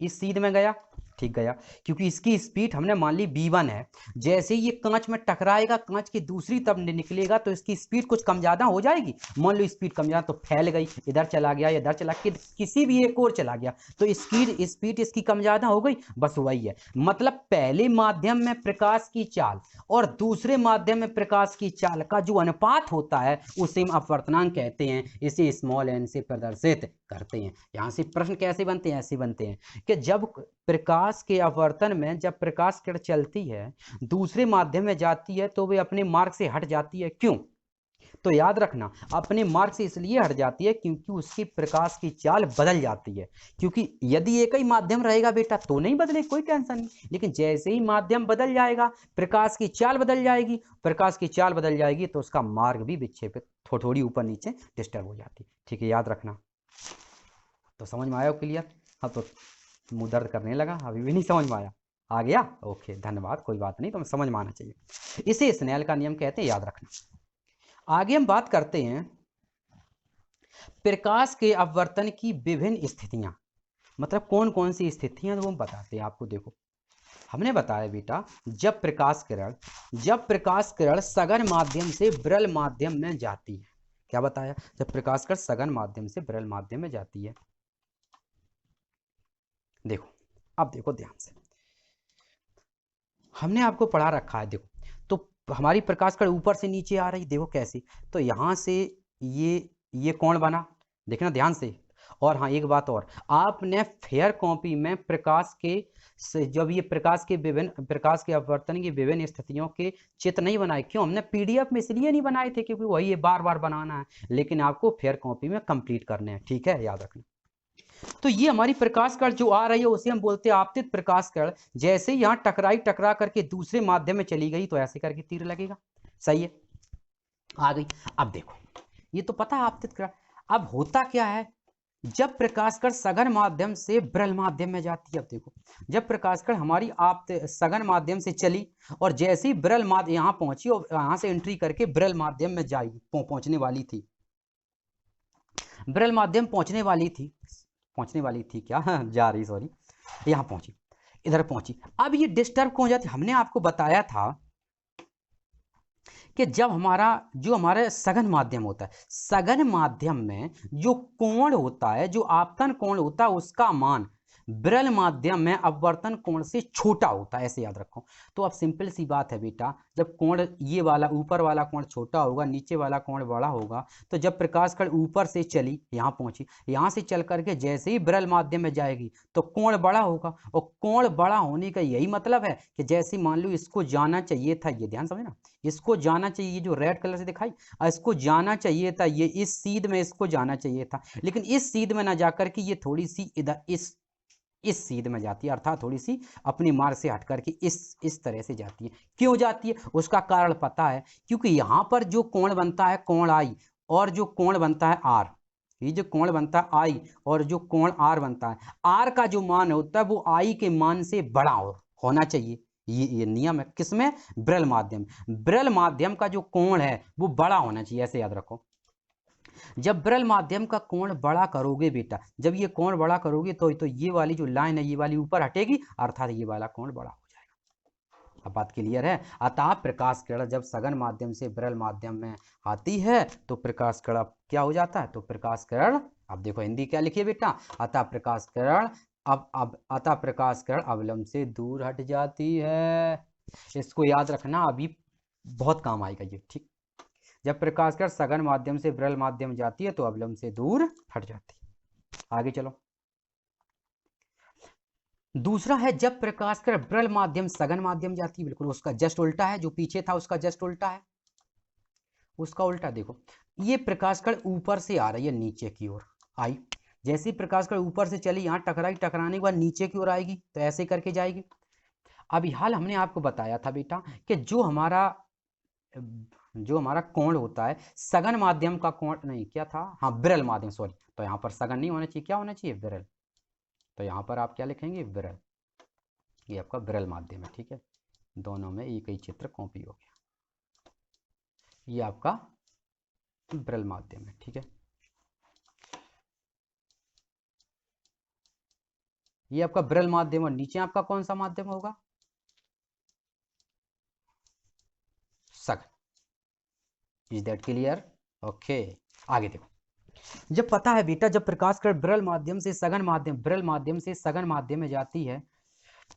इस सीध में गया, ठीक गया, क्योंकि इसकी स्पीड हमने मान ली v1 है। जैसे ये कांच में टकराएगा, कांच की दूसरी तरफ निकलेगा तो इसकी स्पीड कुछ कम ज्यादा हो जाएगी। मान लो स्पीड कम ज्यादा तो फैल गई, इधर चला गया, इधर चला, किसी भी एक और चला गया, तो स्पीड इसकी कम ज्यादा हो गई, बस वही है। मतलब पहले माध्यम में प्रकाश की चाल और दूसरे माध्यम में प्रकाश की चाल का जो अनुपात होता है उसे हम अपवर्तनांक कहते हैं, इसे स्मॉल एन से प्रदर्शित करते हैं। यहां से प्रश्न कैसे बनते हैं? ऐसे बनते हैं कि जब प्रकाश के अपवर्तन में जब प्रकाश किरण चलती है, दूसरे माध्यम में जाती है तो वे अपने मार्ग से हट जाती है। क्यों? तो याद रखना, अपने मार्ग से इसलिए हट जाती है क्योंकि उसकी प्रकाश की चाल बदल जाती है। क्योंकि यदि एक ही माध्यम रहेगा बेटा तो नहीं बदले, कोई टेंशन नहीं, लेकिन जैसे ही माध्यम बदल जाएगा प्रकाश की चाल बदल जाएगी, प्रकाश की चाल बदल जाएगी तो उसका मार्ग भी विक्षेपित थोड़ी ऊपर नीचे डिस्टर्ब हो जाती है। ठीक है, याद रखना। तो समझ में आया क्लियर? हाँ, तो मुंह दर्द करने लगा, अभी भी नहीं समझ में आया? आ गया? ओके, धन्यवाद, कोई बात नहीं, तो समझ में आना चाहिए। इसे स्नेल का नियम कहते हैं, याद रखना। आगे हम बात करते हैं प्रकाश के अपवर्तन की विभिन्न स्थितियां। मतलब कौन कौन सी स्थितियां, वो हम बताते हैं आपको। देखो, हमने बताया बेटा, जब प्रकाश किरण सघन माध्यम से विरल माध्यम में जाती है। क्या बताया? जब प्रकाश किरण सघन माध्यम से विरल माध्यम में जाती है। देखो, अब देखो ध्यान से, हमने आपको पढ़ा रखा है। देखो, तो हमारी प्रकाश किरण ऊपर से नीचे आ रही, देखो कैसे, तो यहां से ये कोण बना, देखना ध्यान से। और हाँ, एक बात और, आपने फेयर कॉपी में प्रकाश के जब ये प्रकाश के अपवर्तन की विभिन्न स्थितियों के चित्र नहीं बनाए। क्यों? हमने पीडीएफ में इसलिए नहीं बनाए थे क्योंकि वही बार बार बनाना है, लेकिन आपको फेयर कॉपी में कंप्लीट करने हैं। ठीक है, याद रखना। तो ये हमारी प्रकाश किरण जो आ रही है उसे हम बोलते हैं आपतित प्रकाश किरण। जैसे यहां टकरा करके दूसरे माध्यम में चली गई तो ऐसे करके तीर लगेगा। सही है, आ गई। अब देखो, ये तो पता है आपतित किरण। अब होता क्या है, जब प्रकाश किरण सघन माध्यम से विरल माध्यम में जाती है। अब देखो, जब प्रकाश किरण हमारी सघन माध्यम से चली और जैसे ही विरल माध्यम यहां पहुंची और यहां से एंट्री करके विरल माध्यम में जाएगी, पहुंचने वाली थी, विरल माध्यम पहुंचने वाली थी क्या जा रही, सॉरी, यहां पहुंची, इधर पहुंची। अब ये डिस्टर्ब क्यों हो जाती? हमने आपको बताया था कि जब हमारा सघन माध्यम होता है, सघन माध्यम में जो कोण होता है, जो आपतन कोण होता है, उसका मान विरल माध्यम में अपवर्तन कोण से छोटा होता है, ऐसे याद रखो। तो अब सिंपल सी बात है बेटा, जब कोण ये वाला ऊपर वाला कोण छोटा होगा, नीचे वाला कोण बड़ा होगा, तो जब प्रकाश किरण ऊपर से चली, यहां पहुंची, यहां से चल करके जैसे ही विरल माध्यम में जाएगी तो कोण बड़ा होगा। और कोण बड़ा होने का यही मतलब है कि जैसे मान लो इसको जाना चाहिए था, ये ध्यान समझना, इसको जाना चाहिए, ये जो रेड कलर से दिखाई, इसको जाना चाहिए था, ये इस सीध में इसको जाना चाहिए था, लेकिन इस सीध में ना जाकर के ये थोड़ी सी इधर इस सीध में जाती है, अर्थात थोड़ी सी अपनी मार्ग से हट करके इस तरह से जाती है। क्यों जाती है? उसका कारण पता है, क्योंकि यहां पर जो कोण बनता है कोण आई, और जो कोण बनता है आर, ये जो कोण बनता है आई और जो कोण आर बनता है, आर का जो मान होता है वो आई के मान से बड़ा होना चाहिए। ये नियम है किसमें? विरल माध्यम का जो कोण है वो बड़ा होना चाहिए, ऐसे याद रखो। जब विरल माध्यम का कोण बड़ा करोगे बेटा, जब ये कोण बड़ा करोगे तो ये वाली जो लाइन है ये वाली ऊपर हटेगी, अर्थात ये वाला कोण बड़ा हो जाएगा। अब बात क्लियर है? अतः प्रकाश किरण जब सघन माध्यम से विरल माध्यम में आती है तो प्रकाश किरण क्या हो जाता है? तो प्रकाश किरण, अब देखो हिंदी क्या लिखिए बेटा, अतः प्रकाश किरण अतः प्रकाश किरण अवलंब से दूर हट जाती है। इसको याद रखना, अभी बहुत काम आएगा ये। ठीक, जब प्रकाश किरण सघन माध्यम से विरल माध्यम जाती है तो अवलंब से दूर हट जाती है। आगे चलो, दूसरा है जब प्रकाश किरण विरल माध्यम सघन माध्यम जाती है, बिल्कुल उसका जस्ट उल्टा है, जो पीछे था उसका जस्ट उल्टा है, उसका उल्टा। देखो, ये प्रकाश किरण ऊपर से आ रही है नीचे की ओर आई, जैसी प्रकाश किरण ऊपर से चली, यहां टकराने के बाद नीचे की ओर आएगी, तो ऐसे करके जाएगी। अभी हाल हमने आपको बताया था बेटा कि जो हमारा कोण होता है, सघन माध्यम का कोण नहीं, क्या था, हाँ विरल माध्यम, सॉरी, तो यहाँ पर सघन नहीं होना चाहिए, क्या होना चाहिए? विरल। तो यहाँ पर आप क्या लिखेंगे, विरल। ये आपका विरल माध्यम है, ठीक है, दोनों में एक ही चित्र कॉपी हो गया। ये आपका विरल माध्यम है, ठीक है। ये आपका विरल माध्यम, और नीचे आपका कौन सा माध्यम होगा, सघन। Is that clear? ओके, आगे देखो। जब पता है बेटा, जब प्रकाश किरण विरल माध्यम से सघन माध्यम, विरल माध्यम से सघन माध्यम में जाती है,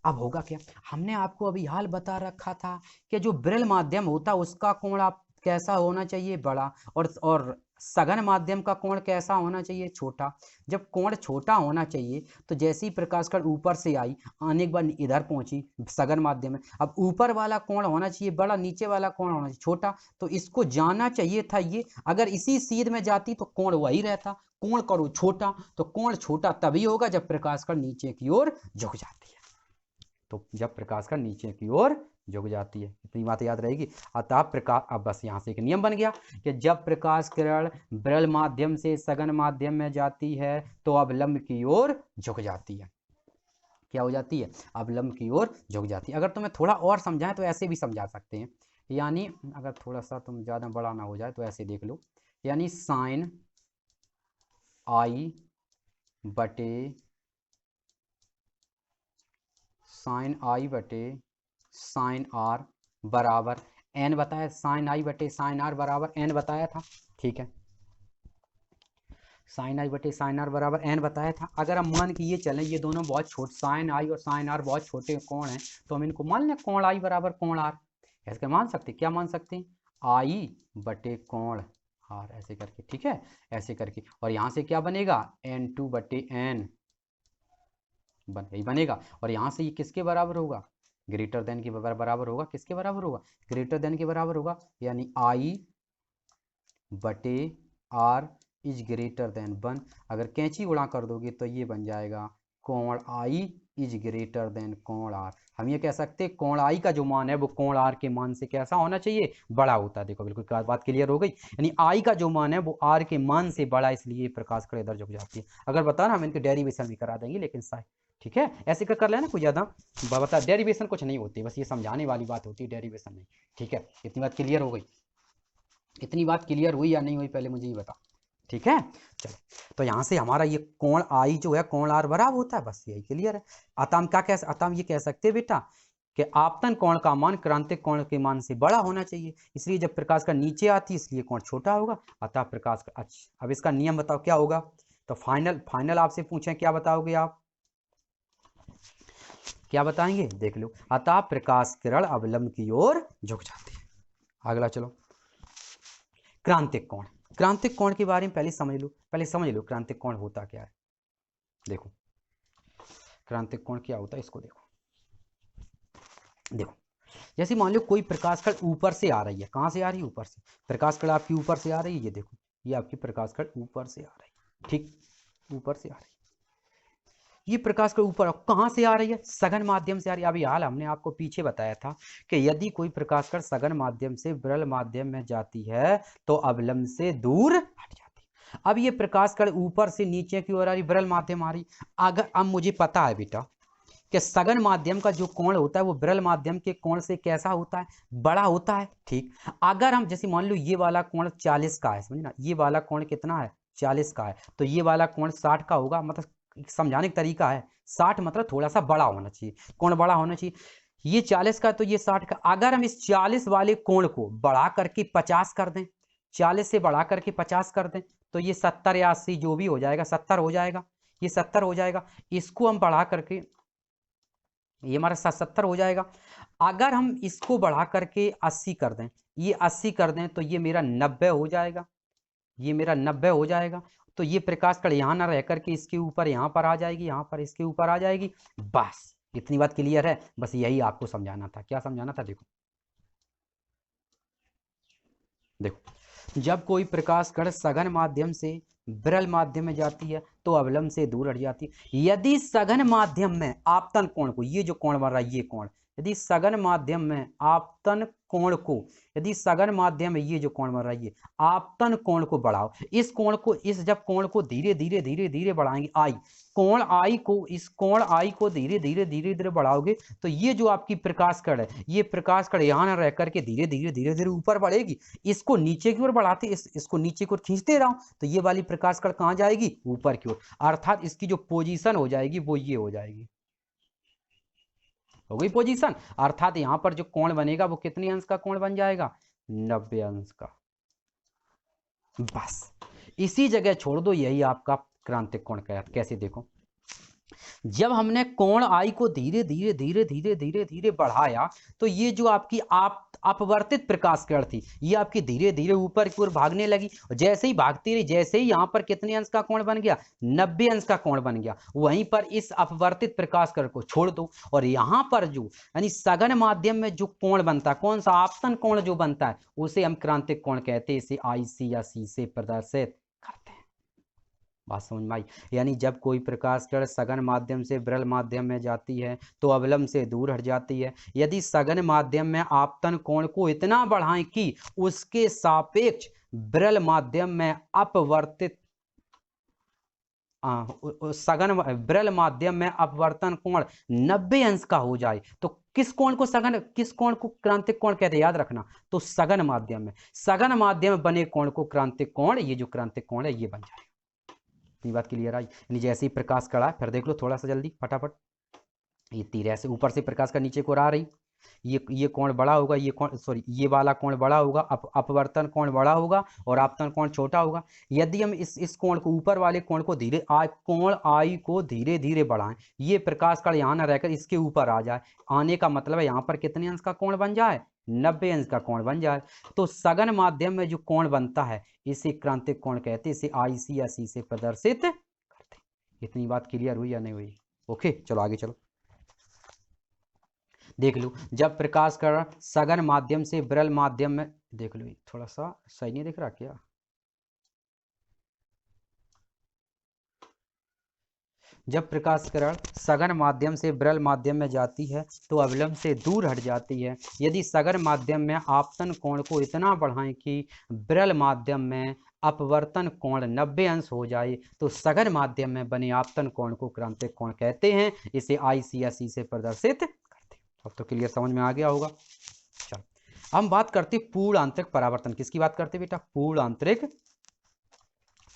अब होगा क्या। हमने आपको अभी हाल बता रखा था कि जो विरल माध्यम होता है उसका कोण आप कैसा होना चाहिए, बड़ा, और सघन माध्यम का कोण कैसा होना चाहिए, छोटा। जब कोण छोटा होना चाहिए तो जैसे ही प्रकाश कण ऊपर से आई, आने के बाद इधर पहुंची सघन माध्यम में, अब ऊपर वाला कोण होना चाहिए बड़ा, नीचे वाला कोण होना चाहिए छोटा। तो इसको जाना चाहिए था ये, अगर इसी सीध में जाती तो कोण वही रहता। कोण करो छोटा, तो कोण छोटा तभी होगा जब प्रकाश कण नीचे की ओर झुक जाती है। तो जब प्रकाश कण नीचे की ओर झुक जाती है, इतनी बात याद रहेगी। अतः प्रकाश, अब बस यहाँ से एक नियम बन गया कि जब प्रकाश किरण विरल माध्यम से सघन माध्यम में जाती है तो अवलंब की ओर झुक जाती है। क्या हो जाती है, अवलंब की ओर झुक जाती है। अगर तुम्हें थोड़ा और समझाएं तो ऐसे भी समझा सकते हैं, यानी अगर थोड़ा सा तुम ज़्यादा बड़ा ना हो जाए तो ऐसे देख लो, यानी साइन आई बटे साइन आई बटे साइन आर बराबर एन बताया, साइन आई बटे साइन आर बराबर एन बताया था, ठीक है। साइन आई बटे साइन आर बराबर एन बताया था। अगर हम मान के ये चलें ये दोनों बहुत छोटे, साइन आई और साइन आर बहुत छोटे कोण हैं, तो हम इनको मान लें कोण आई बराबर कोण आर। ऐसे मान सकते, क्या मान सकते हैं, आई बटे कोण आर, ऐसे करके, ठीक है, ऐसे करके। और यहाँ से क्या बनेगा, एन टू बटे एन बनेगा। और यहाँ से ये किसके बराबर होगा, ग्रेटर देन के बराबर होगा, किसके बराबर होगा, ग्रेटर देन के बराबर होगा, यानी आई बटे आर इज ग्रेटर देन 1। अगर कैंची गुणा कर दोगे तो ये बन जाएगा कोण आई इज ग्रेटर देन कोण आर। हम ये कह सकते हैं कोण आई का जो मान है वो कोण आर के मान से कैसा होना चाहिए, बड़ा होता है। देखो बिल्कुल बात क्लियर हो गई, यानी आई का जो मान है वो आर के मान से बड़ा, इसलिए प्रकाश कण इधर झुक जाती है। अगर बताना हम इनके डेरिवेशन भी करा देंगे, लेकिन ठीक है, ऐसे कर लेना, कोई ज़्यादा बता, डेरिवेशन कुछ नहीं होती, बस ये समझाने वाली बात होती है, डेरिवेशन नहीं, ठीक है। इतनी बात क्लियर हो गई, इतनी बात क्लियर हुई या नहीं हुई पहले मुझे ये बता, ठीक है। चलो, तो यहाँ से हमारा ये कोण आई जो है कोण आर बराबर होता है, बस यही क्लियर है। अतः हम क्या कह, अतः हम ये कह सकते हैं बेटा कि आपतन कोण का मान क्रांतिक कोण के मान से बड़ा होना चाहिए, इसलिए जब प्रकाश का नीचे आती है इसलिए कोण छोटा होगा, अतः प्रकाश का। अच्छा, अब इसका नियम बताओ क्या होगा, तो फाइनल आपसे पूछें क्या बताओगे आप, क्या बताएंगे, देख लो। अतः प्रकाश किरण अवलंब की ओर झुक जाती है। अगला चलो, क्रांतिक कोण। क्रांतिक कोण के बारे में पहले समझ लो क्रांतिक कोण होता क्या है। देखो क्रांतिक कोण क्या होता है, इसको देखो। जैसे मान लो कोई प्रकाश कण ऊपर से आ रही है, कहाँ से आ रही है, ऊपर से। प्रकाश कण आपकी ऊपर से आ रही है, ये देखो, ये आपकी प्रकाश कण ऊपर से आ रही है, ठीक, ऊपर से आ रही है। ये प्रकाश के ऊपर कहाँ से आ रही है, सघन माध्यम से आ रही है। अभी हाल हमने आपको पीछे बताया था कि यदि कोई प्रकाश कण सघन माध्यम से विरल माध्यम में जाती है तो अवलंब से दूर हट जाती है। अब ये प्रकाश कण ऊपर से नीचे की ओर आ रही, विरल माध्यम आ रही। अगर अब मुझे पता है बेटा कि सघन माध्यम का जो कोण होता है वो विरल माध्यम के कोण से कैसा होता है, बड़ा होता है, ठीक। अगर हम जैसे मान लो ये वाला कोण 40 का है, समझे ना, ये वाला कोण कितना है, 40 का है, तो ये वाला कोण 60 का होगा। मतलब समझाने का तरीका है, 60 मतलब थोड़ा सा बड़ा होना चाहिए, कोण बड़ा होना चाहिए। ये 40 का तो ये 60 का। अगर हम इस 40 वाले कोण को बढ़ा करके 50 कर दें, 40 से बढ़ा करके 50 कर दें, तो ये 70 या 80 जो भी हो जाएगा, 70 हो जाएगा, ये 70 हो जाएगा। इसको हम बढ़ा करके, ये हमारा 70 हो जाएगा। अगर हम इसको बढ़ा करके 80 कर दें, ये 80 कर दें, तो ये मेरा 90 हो जाएगा, ये मेरा 90 हो जाएगा। तो ये प्रकाश कण यहाँ ना रह करके इसके ऊपर यहाँ पर आ जाएगी, यहाँ पर इसके ऊपर आ जाएगी। बस इतनी बात क्लियर है, बस यही आपको समझाना था। क्या समझाना था, देखो देखो, जब कोई प्रकाश कण सघन माध्यम से विरल माध्यम में जाती है तो अवलंब से दूर हट जाती है। यदि सघन माध्यम में आपतन कोण को, ये जो कोण बन रहा है, ये कोण यदि सघन माध्यम में आपतन कोण को, यदि सघन माध्यम में ये जो कोण बन रहा है ये आपतन कोण को बढ़ाओ, इस कोण को, इस जब कोण को धीरे धीरे धीरे धीरे बढ़ाएंगे, आई कोण आई को, इस कोण आई को धीरे धीरे धीरे धीरे बढ़ाओगे तो ये जो आपकी प्रकाश कण है, ये प्रकाश कण यहाँ न रह करके धीरे धीरे धीरे धीरे ऊपर बढ़ेगी। इसको नीचे की ओर बढ़ाते, इसको नीचे की ओर खींचते रहो तो ये वाली प्रकाश कण कहाँ जाएगी, ऊपर की ओर, अर्थात इसकी जो पोजीशन हो जाएगी वो ये हो जाएगी, हो गई पोजीशन। अर्थात यहां पर जो कोण बनेगा वो कितने अंश का कोण बन जाएगा, 90 अंश का। बस इसी जगह छोड़ दो, यही आपका क्रांतिक कोण का। कैसे देखो, जब हमने कोण आई को धीरे धीरे धीरे धीरे धीरे धीरे बढ़ाया तो ये जो आपकी अपवर्तित प्रकाश किरण थी ये आपकी धीरे धीरे ऊपर की ओर भागने लगी, जैसे ही भागती रही, जैसे ही यहाँ पर कितने अंश का कोण बन गया, 90 अंश का कोण बन गया। वहीं पर इस अपवर्तित प्रकाश किरण को छोड़ दो और यहाँ पर जो यानी सघन माध्यम में जो कोण बनता है, कौन सा आपतन कोण जो बनता है, उसे हम क्रांतिक कोण कहते हैं। इसे IC या C से प्रदर्शित करते हैं। बात समझ में आई? यानी जब कोई प्रकाश किरण सघन माध्यम से विरल माध्यम में जाती है तो अवलंब से दूर हट जाती है। यदि सघन माध्यम में आपतन कोण को इतना बढ़ाएं कि उसके सापेक्ष विरल माध्यम में अपवर्तित सघन विरल माध्यम में अपवर्तन कोण 90 अंश का हो जाए तो किस कोण को क्रांतिक कोण कहते हैं, याद रखना। तो सघन माध्यम में बने कोण को क्रांतिक कोण, ये जो क्रांतिक कोण है ये बन जाएगा। इतनी बात क्लियर आई? यानी जैसे ही प्रकाश कड़ा, फिर देख लो थोड़ा सा जल्दी फटाफट, ये तीर ऐसे ऊपर से प्रकाश का नीचे को आ रही, ये कोण बड़ा होगा, ये कोण सॉरी ये वाला कोण बड़ा होगा, अपवर्तन कोण बड़ा होगा और आपतन कोण छोटा होगा। यदि हम इस कोण को, ऊपर वाले कोण को कोण आई को धीरे धीरे बढ़ाएं, ये प्रकाश कण यहाँ न रहकर इसके ऊपर आ जाए, आने का मतलब है यहाँ पर कितने अंश का कोण बन जाए, 90 अंश का कोण बन जाए। तो सघन माध्यम में जो कोण बनता है इसे क्रांतिक कोण कहते हैं। इसे IC या C से प्रदर्शित करते हैं। इतनी बात क्लियर हुई या नहीं हुई? ओके, चलो आगे चलो। देख लो, जब प्रकाश कण सघन माध्यम से विरल माध्यम में, देख लो थोड़ा सा सही नहीं दिख रहा क्या? जब प्रकाश किरण सघन माध्यम से विरल माध्यम में जाती है तो अवलंब से दूर हट जाती है। यदि सघन माध्यम में आपतन कोण को इतना बढ़ाएं कि विरल माध्यम में अपवर्तन कोण 90 अंश हो जाए तो सघन माध्यम में बने आपतन कोण को क्रांतिक कोण कहते हैं। इसे IC या C से प्रदर्शित करते हैं। अब तो क्लियर समझ में आ गया होगा। चलो हम बात करते पूर्ण आंतरिक परावर्तन। किसकी बात करते बेटा? पूर्ण आंतरिक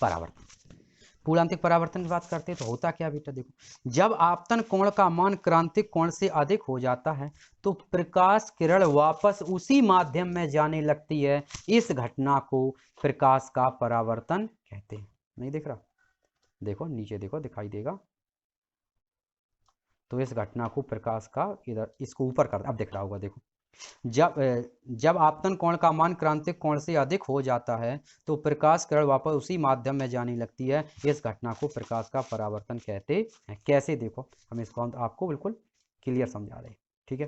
परावर्तन। पूर्ण आंतरिक परावर्तन की बात करते हैं तो होता क्या बेटा? देखो, जब आपतन कोण का मान क्रांतिक कोण से अधिक हो जाता है तो प्रकाश किरण वापस उसी माध्यम में जाने लगती है। इस घटना को प्रकाश का परावर्तन कहते हैं। नहीं दिख रहा? देखो नीचे देखो, दिखाई देगा। तो इस घटना को प्रकाश का, इधर इसको ऊपर कर, अब दिख रहा होगा। देखो, जब आपतन कोण का मान क्रांतिक कोण से अधिक हो जाता है तो प्रकाश किरण वापस उसी माध्यम में जाने लगती है। इस घटना को प्रकाश का परावर्तन कहते हैं। कैसे? देखो, हम इसको आपको बिल्कुल क्लियर समझा रहे हैं। ठीक है,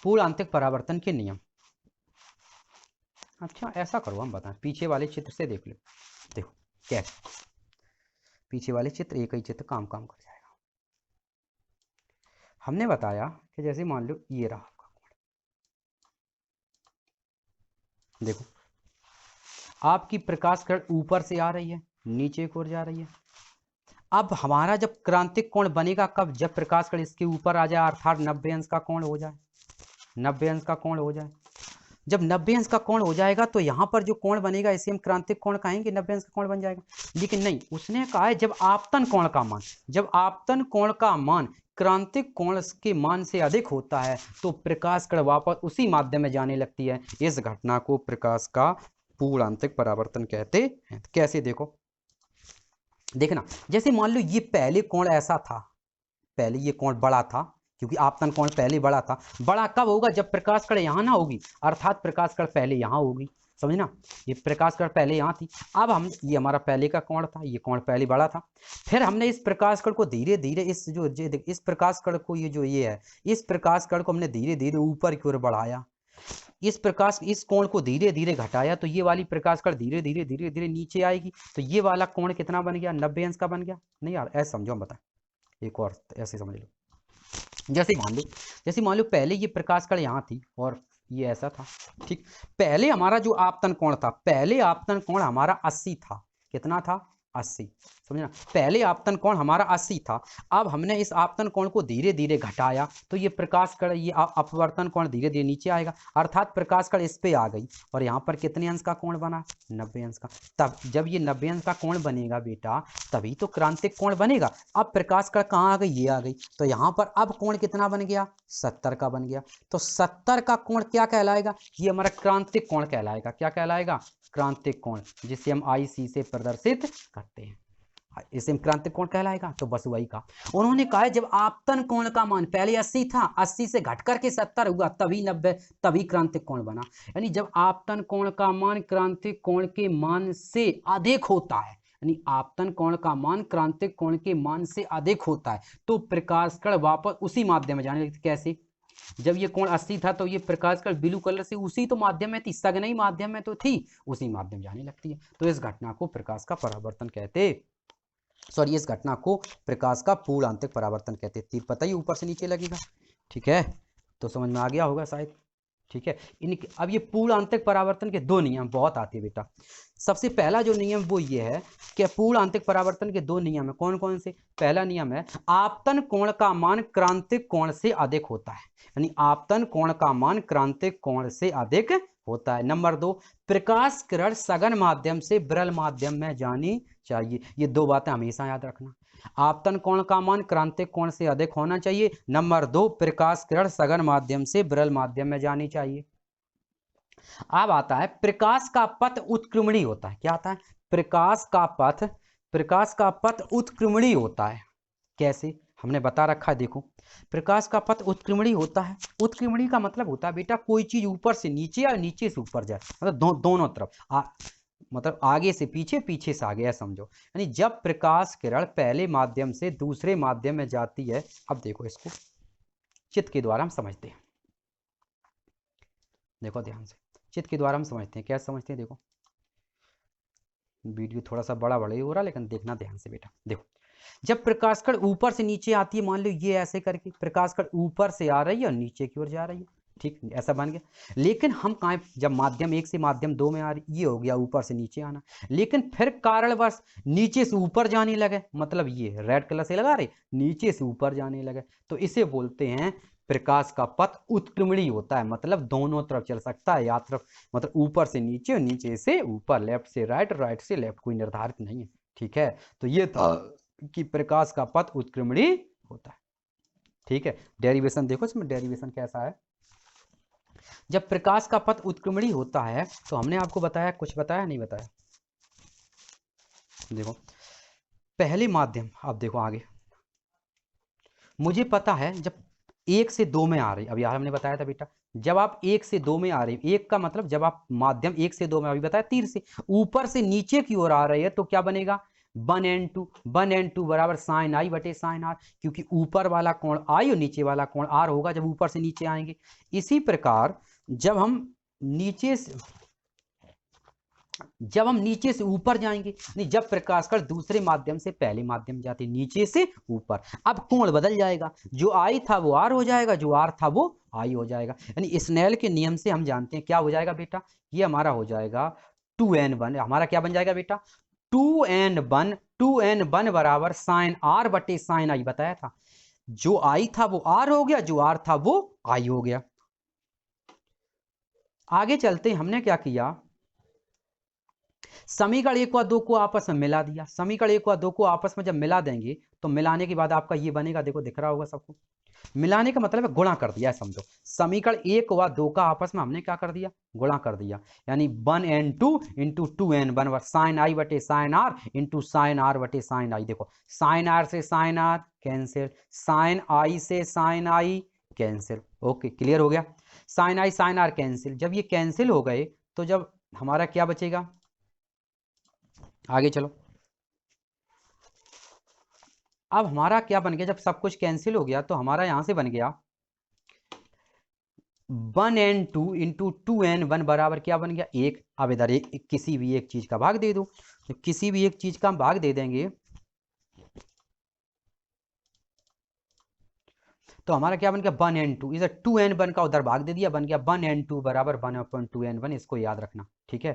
पूर्ण आंतरिक परावर्तन के नियम। अच्छा ऐसा करो, हम बताएं, पीछे वाले चित्र से देख लो। देखो कैसे, पीछे वाले चित्र, एक ही चित्र काम कर जाएगा। हमने बताया कि जैसे मान लो ये रहा आपका कोण, देखो आपकी प्रकाश किरण ऊपर से आ रही है, नीचे की ओर जा रही है। अब हमारा जब क्रांतिक कोण बनेगा कब? जब प्रकाश किरण इसके ऊपर आ जाए, अर्थात 90 अंश का कोण हो जाए, 90 अंश का कोण हो जाए। जब 90 अंश का कोण हो जाएगा तो यहाँ पर जो कोण बनेगा इसे हम क्रांतिक कोण कहेंगे, 90 अंश का कोण बन जाएगा। लेकिन नहीं, उसने कहा है जब आपतन कोण का मान, जब आपतन कोण का मान क्रांतिक कोण के मान से अधिक होता है तो प्रकाश किरण वापस उसी माध्यम में जाने लगती है। इस घटना को प्रकाश का पूर्ण आंतरिक परावर्तन कहते हैं। कैसे? देखो, देखना, जैसे मान लो ये पहले कोण ऐसा था, पहले ये कोण बड़ा था क्योंकि आपतन कोण पहले बड़ा था। बड़ा कब होगा? जब प्रकाश किरण यहाँ ना होगी, अर्थात प्रकाश किरण पहले यहाँ होगी। समझना, ये प्रकाश किरण पहले यहाँ थी। अब हम, ये हमारा पहले का कोण था, ये कोण पहले बड़ा था। फिर हमने इस प्रकाश किरण को धीरे धीरे, इस प्रकाश किरण को, ये है, इस प्रकाश किरण को हमने धीरे धीरे ऊपर की ओर बढ़ाया। इस कोण को धीरे धीरे घटाया तो ये वाली प्रकाश किरण धीरे धीरे धीरे धीरे नीचे आएगी। तो ये वाला कोण कितना बन गया? 90 अंश का बन गया। नहीं यार, ऐसे समझो, हम बताएं, एक और ऐसे समझ लो। जैसे मान लो पहले ये प्रकाश कण यहाँ थी और ये ऐसा था, ठीक। पहले हमारा जो आपतन कोण था, पहले आपतन कोण हमारा 80 था। कितना था? 80। समझना, पहले आपतन कोण हमारा 80 था। अब हमने इस आपतन कोण को धीरे धीरे घटाया तो ये प्रकाश कण, ये अपवर्तन कोण धीरे धीरे नीचे आएगा, अर्थात प्रकाश कण इस पे आ गई और यहाँ पर कितने अंश का कोण बना? 90 अंश का। तब जब ये 90 अंश का कोण बनेगा बेटा, तभी तो क्रांतिक कोण बनेगा। अब प्रकाश कण कहाँ आ गई? ये आ गई, तो यहाँ पर अब कोण कितना बन गया? 70 का बन गया। तो 70 का कोण क्या कहलाएगा? ये हमारा क्रांतिक कोण कहलाएगा। क्या कहलाएगा? क्रांतिक कोण, जिसे हम IC से प्रदर्शित करते हैं, इसे क्रांतिक कोण कहलाएगा। तो बस वही का उन्होंने कहा है, जब आपतन कोण का मान पहले 80 था, 80 से घट करके 70 हुआ, तभी 90, तभी क्रांतिक कोण बना। यानी जब आपतन कोण का मान क्रांतिक कोण के मान से अधिक होता है, यानी आपतन कोण का मान क्रांतिक कोण के मान से अधिक होता है, तो प्रकाश कण वापस उसी माध्यम में जाने लगती। कैसे? जब ये कोण 80 था तो ये प्रकाश कण ब्लू कलर से उसी तो माध्यम में थी, सघनई माध्यम में तो थी, उसी माध्यम जाने लगती है। तो इस घटना को प्रकाश का परावर्तन कहते, सॉरी, इस घटना को प्रकाश का पूर्ण आंतरिक परावर्तन कहते। तीर पता ही ऊपर से नीचे लगेगा, ठीक है, तो समझ में आ गया होगा शायद, ठीक है। अब ये पूर्ण आंतरिक परावर्तन के दो नियम बहुत आते हैं बेटा। सबसे पहला जो नियम वो ये है कि पूर्ण आंतरिक परावर्तन के दो नियम है। कौन कौन से? पहला नियम है, आपतन कोण का मान क्रांतिक कोण से अधिक होता है, यानी आपतन कोण का मान क्रांतिक कोण से अधिक होता है। नंबर 2, प्रकाश किरण सघन माध्यम से विरल माध्यम में जानी चाहिए। ये दो बातें हमेशा याद रखना। आपतन कोण का मान क्रांतिक कोण से अधिक होना चाहिए। नंबर 2, प्रकाश किरण सघन माध्यम से विरल माध्यम में जानी चाहिए। अब आता है प्रकाश का पथ उत्क्रमणी होता है। क्या आता है? प्रकाश का पथ उत्क्रमणी होता है। कैसे? हमने बता रखा है, देखो, प्रकाश का पथ उत्क्रमणी होता है। उत्क्रमणी का मतलब होता है बेटा, कोई चीज ऊपर से नीचे या नीचे से ऊपर जाए, मतलब दोनों तरफ, मतलब आगे से पीछे, पीछे से आगे, समझो। यानी जब प्रकाश किरण पहले माध्यम से दूसरे माध्यम में जाती है, अब देखो इसको चित्र के द्वारा हम समझते हैं। देखो ध्यान से, चित्र के द्वारा हम समझते हैं। क्या समझते हैं? देखो, वीडियो थोड़ा सा बड़ा ही हो रहा है, लेकिन देखना ध्यान से बेटा। देखो, जब प्रकाश कण ऊपर से नीचे आती है, मान लो ये ऐसे करके प्रकाश कण ऊपर से आ रही है और नीचे की ओर जा रही है, ठीक, ऐसा बन गया। लेकिन हम कहाँ, जब माध्यम 1 से माध्यम 2 में आ रही, ये हो गया ऊपर से नीचे आना, लेकिन फिर कारणवश नीचे से ऊपर जाने लगे, मतलब ये रेड कलर से लगा रहे, नीचे से ऊपर जाने लगे, तो इसे बोलते हैं प्रकाश का पथ उत्क्रमणी होता है। मतलब दोनों तरफ चल सकता है, या तरफ, मतलब ऊपर से नीचे और नीचे से ऊपर, लेफ्ट से राइट, राइट से लेफ्ट, कोई निर्धारित नहीं है, ठीक है। तो ये था कि प्रकाश का पथ उत्क्रमणी होता है, ठीक है। डेरिवेशन देखो, इसमें डेरिवेशन कैसा है। जब प्रकाश का पथ उत्क्रमणी होता है तो हमने आपको बताया, कुछ बताया नहीं बताया? देखो, पहले माध्यम, अब देखो आगे, मुझे पता है जब 1 से 2 में आ रही, अभी हमने बताया था बेटा, जब आप 1 से 2 में आ रही, 1 का मतलब जब आप माध्यम 1 से 2 में, अभी बताया तीर से ऊपर से नीचे की ओर आ रही है, तो क्या बनेगा? 1n2 बराबर साइन आई बटे साइन आर, क्योंकि ऊपर वाला कोण आई और नीचे वाला कोण आर होगा जब ऊपर से नीचे आएंगे। इसी प्रकार जब हम नीचे से ऊपर जाएंगे, नहीं, जब प्रकाश कण दूसरे माध्यम से पहले माध्यम जाते, नीचे से ऊपर, अब कोण बदल जाएगा, जो आई था वो आर हो जाएगा, जो आर था वो आई हो जाएगा। यानी स्नेल के नियम से हम जानते हैं क्या हो जाएगा बेटा, ये हमारा हो जाएगा 2n1, हमारा क्या बन जाएगा बेटा? 2n1 बराबर साइन आर बटे साइन आई, बताया था, जो आई था वो आर हो गया, जो आर था वो आई हो गया। आगे चलते हमने क्या किया, समीकरण 1 व 2 को आपस में मिला दिया। समीकरण 1 व 2 को आपस में जब मिला देंगे तो मिलाने के बाद आपका ये बनेगा, देखो दिख रहा होगा सबको, मिलाने का मतलब है गुणा कर दिया, समझो। समीकरण 1 व 2 का आपस में हमने क्या कर दिया? गुणा कर दिया, यानी 1n2 into 2n1 sine i बटे sine r into sine r बटे साइन आई। देखो, साइन आर से sine r cancel, sine i से sine i cancel, okay, clear हो गया। Sine i sine r cancel, जब ये कैंसिल हो गए तो जब हमारा क्या बचेगा, आगे चलो, अब हमारा क्या बन गया, जब सब कुछ कैंसिल हो गया तो हमारा यहां से बन गया 1n2 इंटू 2n1 बराबर क्या बन गया? 1। अब इधर एक किसी भी एक चीज का भाग दे दो, तो किसी भी एक चीज का हम भाग दे देंगे तो हमारा क्या बन गया 1n2, इसे 2n1 का उधर भाग दे दिया, बन गया 1n2 बराबर 1/2n1, इसको याद रखना, ठीक है।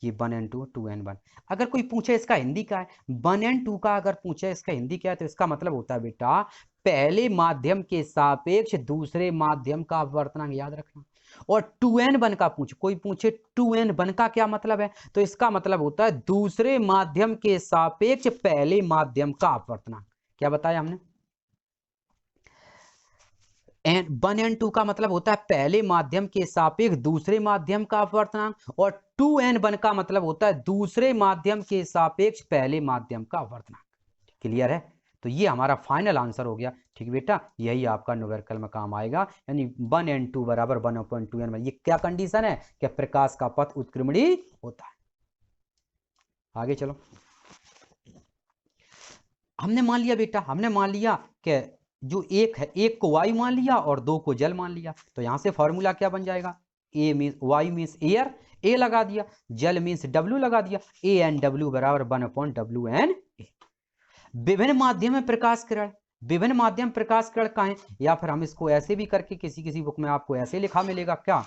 ये 1n2 2n1। अगर कोई पूछे इसका हिंदी क्या है, 1n2 का अगर पूछे इसका हिंदी क्या है, तो इसका मतलब होता है बेटा पहले माध्यम के सापेक्ष दूसरे माध्यम का अपवर्तनांक, याद रखना। और 2n1 का कोई पूछे 2n1 का क्या मतलब है, तो इसका मतलब होता है दूसरे माध्यम के सापेक्ष पहले माध्यम का अपवर्तनांक। क्या बताया हमने, 1n2 का मतलब होता है पहले माध्यम के सापेक्ष दूसरे माध्यम का अपवर्तनांक, और 2n1 का मतलब होता है दूसरे माध्यम के सापेक्ष पहले माध्यम का अपवर्तनांक। क्लियर है, तो ये हमारा फाइनल आंसर हो गया, ठीक बेटा, यही आपका न्यूमेरिकल में काम आएगा, यानी 1n2 बराबर 1/2n1। ये क्या कंडीशन है कि प्रकाश का पथ उत्क्रमणीय होता है। आगे चलो, हमने मान लिया बेटा, हमने मान लिया कि जो एक है, एक को वायु मान लिया और दो को जल मान लिया, तो यहां से फॉर्मूला क्या बन जाएगा, ए मीन्स वायु मीन्स एयर, ए लगा दिया, जल मीन्स डब्ल्यू लगा दिया, ए एन डब्ल्यू बराबर 1/WN। विभिन्न माध्यम में प्रकाश किरण, विभिन्न माध्यम प्रकाश किरण का है, या फिर हम इसको ऐसे भी करके किसी बुक में आपको ऐसे लिखा मिलेगा, क्या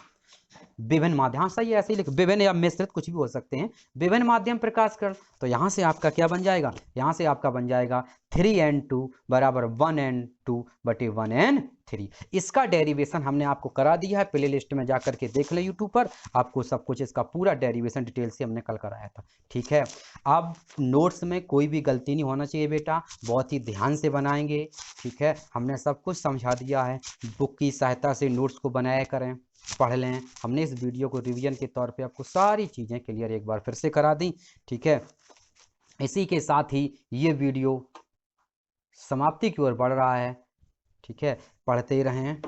विभिन्न माध्यम, हाँ सही है, ऐसे ही लिख, विभिन्न या मिश्रित कुछ भी हो सकते हैं, विभिन्न माध्यम प्रकाश किरण। तो यहां से आपका क्या बन जाएगा, यहां से आपका बन जाएगा 3n2 बराबर 1n2 बटे 1n3। इसका डेरिवेशन हमने आपको करा दिया है, प्ले लिस्ट में जाकर के देख ले यूट्यूब पर, आपको सब कुछ इसका पूरा डेरिवेशन डिटेल से हमने कल कराया था, ठीक है। अब नोट्स में कोई भी गलती नहीं होना चाहिए बेटा, बहुत ही ध्यान से बनाएंगे, ठीक है। हमने सब कुछ समझा दिया है, बुक की सहायता से नोट्स को बनाया करें, पढ़ लें। हमने इस वीडियो को रिवीजन के तौर पे आपको सारी चीज़ें क्लियर एक बार फिर से करा दी, ठीक है। इसी के साथ ही ये वीडियो समाप्ति की ओर बढ़ रहा है, ठीक है, पढ़ते ही रहें,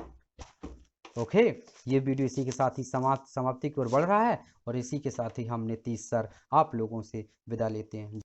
ओके। ये वीडियो इसी के साथ ही समाप्ति की ओर बढ़ रहा है, और इसी के साथ ही हम नीतीश सर आप लोगों से विदा लेते हैं।